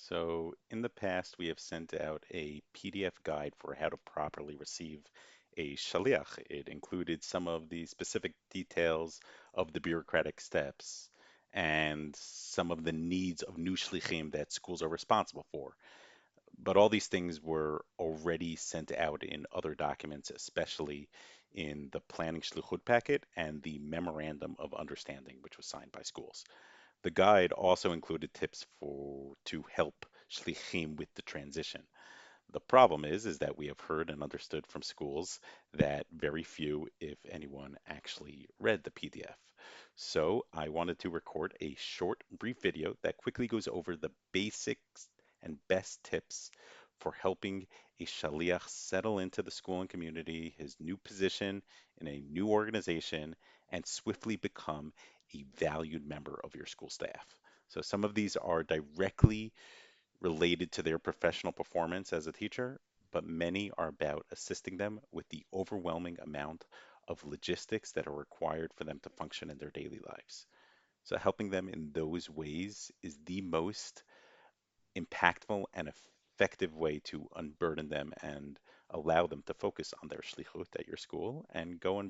So, in the past, we have sent out a PDF guide for how to properly receive a shaliach. It included some of the specific details of the bureaucratic steps and some of the needs of new shlichim that schools are responsible for. But all these things were already sent out in other documents, especially in the planning shlichut packet and the memorandum of understanding, which was signed by schools. The guide also included tips for to help shlichim with the transition. The problem is that we have heard and understood from schools that very few, if anyone, actually read the PDF. So I wanted to record a short, brief video that quickly goes over the basics and best tips for helping a shaliach settle into the school and community, his new position in a new organization, and swiftly become a valued member of your school staff. So some of these are directly related to their professional performance as a teacher, but many are about assisting them with the overwhelming amount of logistics that are required for them to function in their daily lives. So, helping them in those ways is the most impactful and effective way to unburden them and allow them to focus on their shlichut at your school and go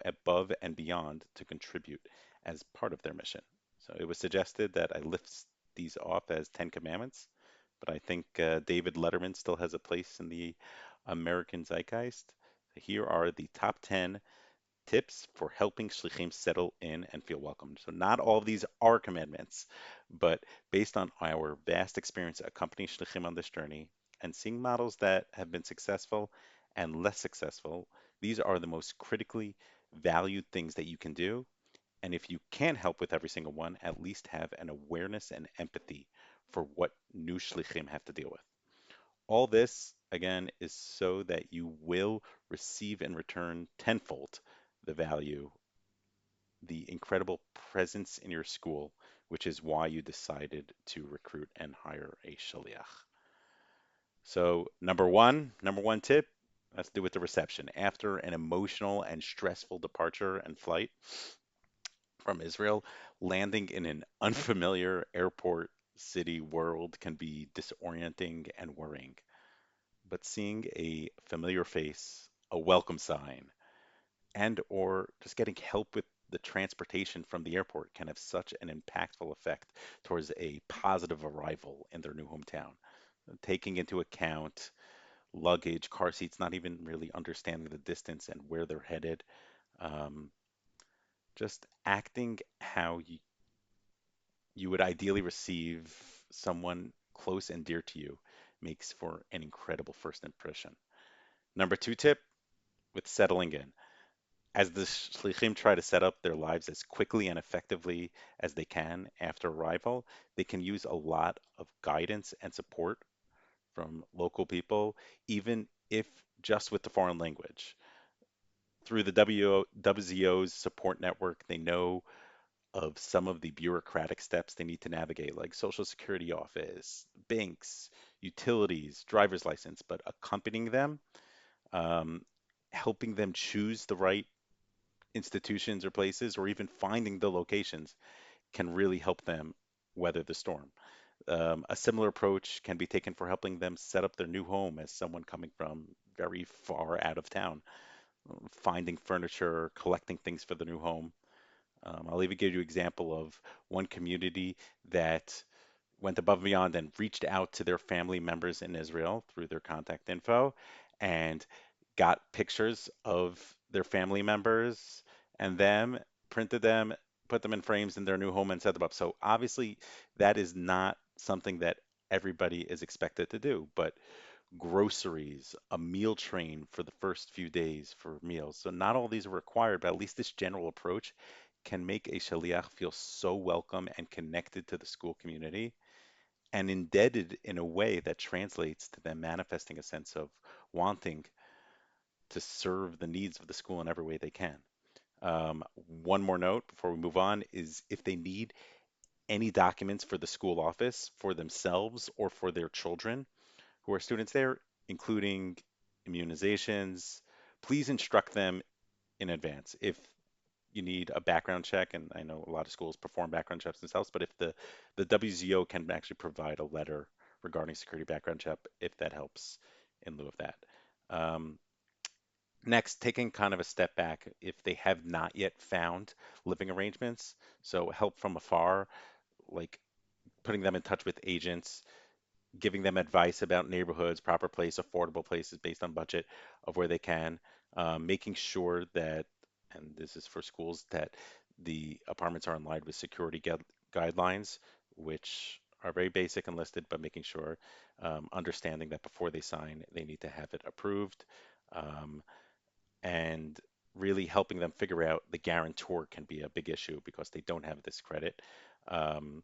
above and beyond to contribute as part of their mission. So it was suggested that I lift these off as Ten Commandments, but I think David Letterman still has a place in the American zeitgeist. Here are the top 10 tips for helping shlichim settle in and feel welcomed. So not all of these are commandments, but based on our vast experience accompanying shlichim on this journey and seeing models that have been successful and less successful, these are the most critically valued things that you can do. And if you can't help with every single one, at least have an awareness and empathy for what new shlichim have to deal with. All this, again, is so that you will receive in return tenfold the value, the incredible presence in your school, which is why you decided to recruit and hire a shaliach. So, number one tip, let's do with the reception. After an emotional and stressful departure and flight from Israel, landing in an unfamiliar airport, city, world can be disorienting and worrying. But seeing a familiar face, a welcome sign, and or just getting help with the transportation from the airport can have such an impactful effect towards a positive arrival in their new hometown. Taking into account luggage, car seats, not even really understanding the distance and where they're headed, um, just acting how you would ideally receive someone close and dear to you makes for an incredible first impression. Number two tip with settling in. As the Shlichim try to set up their lives as quickly and effectively as they can after arrival, they can use a lot of guidance and support from local people, even if just with the foreign language. Through the WZO's support network, they know of some of the bureaucratic steps they need to navigate, like Social Security office, banks, utilities, driver's license, but accompanying them, um, helping them choose the right institutions or places, or even finding the locations can really help them weather the storm. A similar approach can be taken for helping them set up their new home as someone coming from very far out of town, finding furniture, collecting things for the new home. I'll even give you an example of one community that went above and beyond and reached out to their family members in Israel through their contact info and got pictures of their family members and them, printed them, put them in frames in their new home and set them up. So obviously, that is not something that everybody is expected to do, but groceries, a meal train for the first few days for meals. So not all these are required, but at least this general approach can make a shaliach feel so welcome and connected to the school community and indebted in a way that translates to them manifesting a sense of wanting to serve the needs of the school in every way they can. One more note before we move on is if they need any documents for the school office for themselves or for their children who are students there, including immunizations, please instruct them in advance. If you need a background check, and I know a lot of schools perform background checks themselves, but if the WZO can actually provide a letter regarding security background check, if that helps in lieu of that. Um, Next, taking kind of a step back, if they have not yet found living arrangements, so help from afar, like putting them in touch with agents, giving them advice about neighborhoods, proper place, affordable places based on budget of where they can, making sure that, and this is for schools, that the apartments are in line with security guidelines, which are very basic and listed, but making sure, understanding that before they sign, they need to have it approved, um, and really helping them figure out the guarantor can be a big issue because they don't have this credit. Um,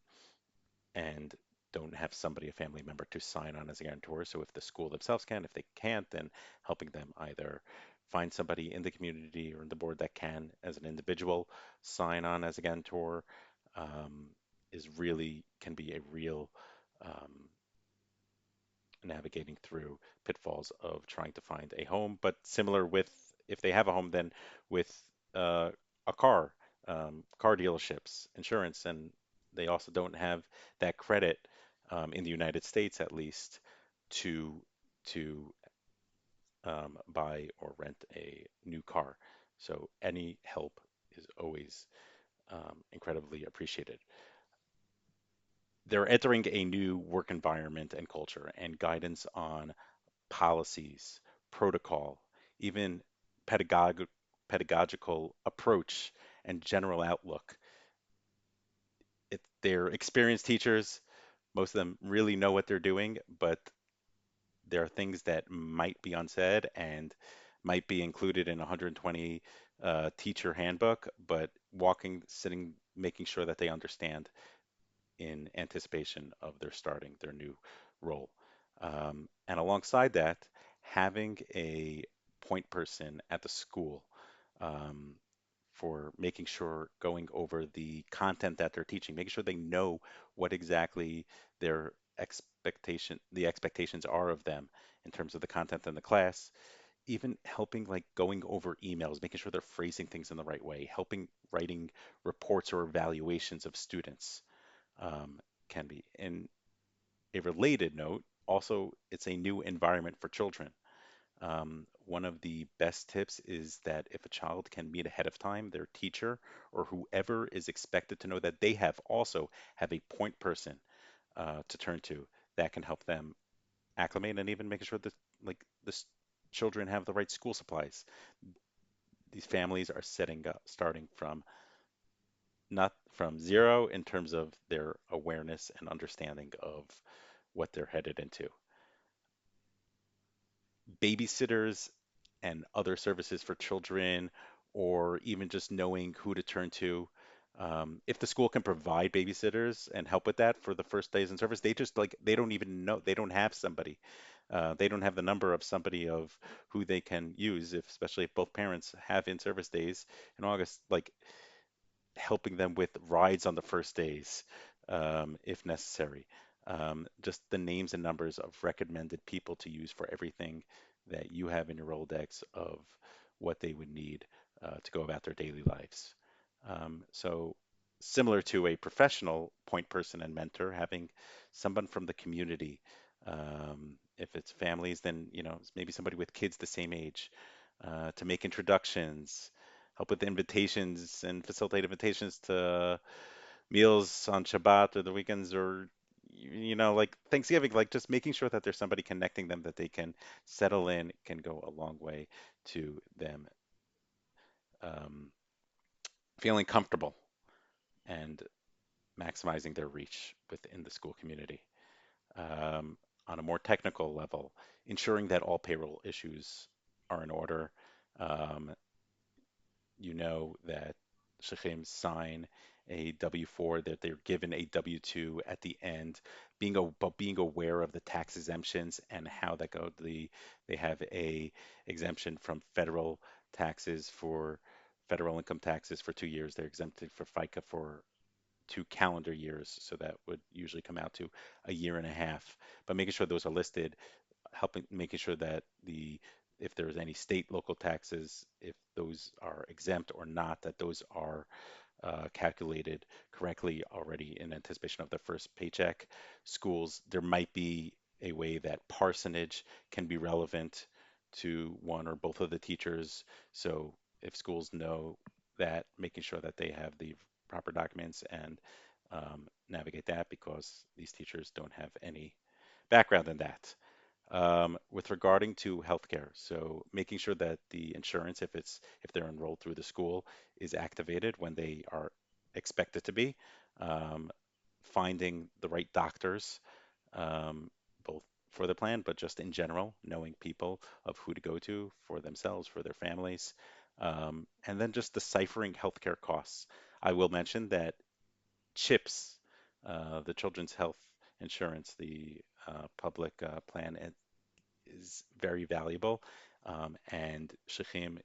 and don't have somebody, a family member, to sign on as a guarantor. So if the school themselves can, if they can't, then helping them either find somebody in the community or in the board that can, as an individual, sign on as a guarantor, um, is really can be a real um, navigating through pitfalls of trying to find a home. But similar with if they have a home, then with uh, a car, car dealerships, insurance, and they also don't have that credit in the United States, at least, to to buy or rent a new car. So any help is always incredibly appreciated. They're entering a new work environment and culture, and guidance on policies, protocol, even pedagogical approach and general outlook. They're experienced teachers. Most of them really know what they're doing, but there are things that might be unsaid and might be included in 120 teacher handbook, but walking, sitting, making sure that they understand in anticipation of their starting their new role. And alongside that, having a point person at the school um, for making sure going over the content that they're teaching, making sure they know what exactly their the expectations are of them in terms of the content in the class, even helping like going over emails, making sure they're phrasing things in the right way, helping writing reports or evaluations of students um, can be. In a related note, also, it's a new environment for children. One of the best tips is that if a child can meet ahead of time, their teacher or whoever is expected to know that they have also have a point person to turn to that can help them acclimate and even making sure that like children have the right school supplies. These families are setting up, starting from not from zero in terms of their awareness and understanding of what they're headed into. Babysitters and other services for children, or even just knowing who to turn to. If the school can provide babysitters and help with that for the first days in service, they just like they don't even know they don't have somebody. They don't have the number of somebody of who they can use, if especially if both parents have in-service days in August. Like helping them with rides on the first days, if necessary. Just the names and numbers of recommended people to use for everything that you have in your Rolodex of what they would need to go about their daily lives. So, similar to a professional point person and mentor, having someone from the community. If it's families, then maybe somebody with kids the same age to make introductions, help with invitations and facilitate invitations to meals on Shabbat or the weekends or like Thanksgiving, like just making sure that there's somebody connecting them that they can settle in can go a long way to them um, feeling comfortable and maximizing their reach within the school community. Um, on a more technical level, ensuring that all payroll issues are in order. Um, you know that Shlichim sign a W-4, that they're given a W-2 at the end, but being aware of the tax exemptions and how that go. They have a exemption from federal income taxes for 2 years. They're exempted for FICA for 2 calendar years, so that would usually come out to a year and a half. But making sure those are listed, helping making sure that the if there's any state local taxes, if those are exempt or not, that those are calculated correctly already in anticipation of the first paycheck. Schools, there might be a way that parsonage can be relevant to one or both of the teachers. So if schools know that, making sure that they have the proper documents and navigate that because these teachers don't have any background in that. With regarding to healthcare, so making sure that the insurance, if they're enrolled through the school, is activated when they are expected to be. Um, Finding the right doctors, both for the plan, but just in general, knowing people of who to go to for themselves, for their families, and then just deciphering healthcare costs. I will mention that CHIPS, the Children's Health Insurance, the public plan, is very valuable, and Shlichim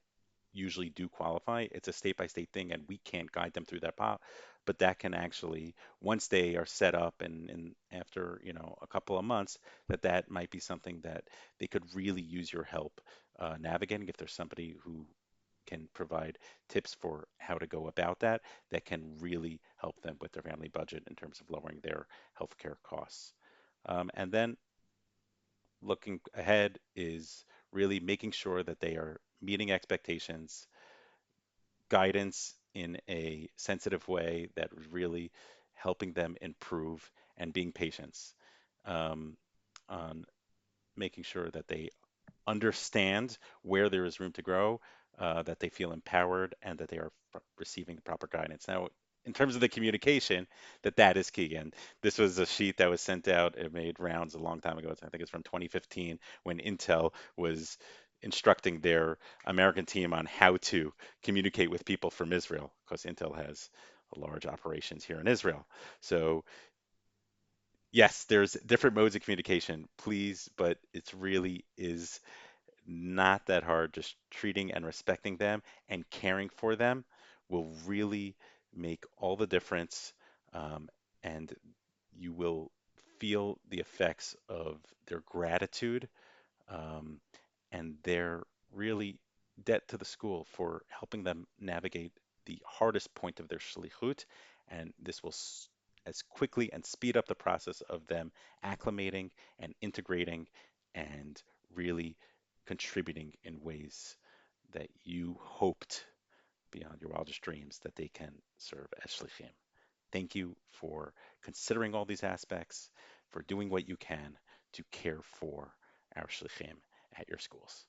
usually do qualify. It's a state by state thing, and we can't guide them through that pot. But that can actually, once they are set up, and after a couple of months, that might be something that they could really use your help navigating. If there's somebody who can provide tips for how to go about that, that can really help them with their family budget in terms of lowering their healthcare costs. And then looking ahead is really making sure that they are meeting expectations, guidance in a sensitive way that is really helping them improve, and being patients um, on making sure that they understand where there is room to grow, that they feel empowered, and that they are receiving the proper guidance. Now, in terms of the communication, that is key. And this was a sheet that was sent out. It made rounds a long time ago. I think it's from 2015 when Intel was instructing their American team on how to communicate with people from Israel, because Intel has large operations here in Israel. So yes, there's different modes of communication, please, but it's really is not that hard. Just treating and respecting them and caring for them will really make all the difference. And you will feel the effects of their gratitude, um, and their really debt to the school for helping them navigate the hardest point of their shlichut. And this will as quickly and speed up the process of them acclimating and integrating and really contributing in ways that you hoped beyond your wildest dreams that they can serve as shlichim. Thank you for considering all these aspects, for doing what you can to care for our shlichim at your schools.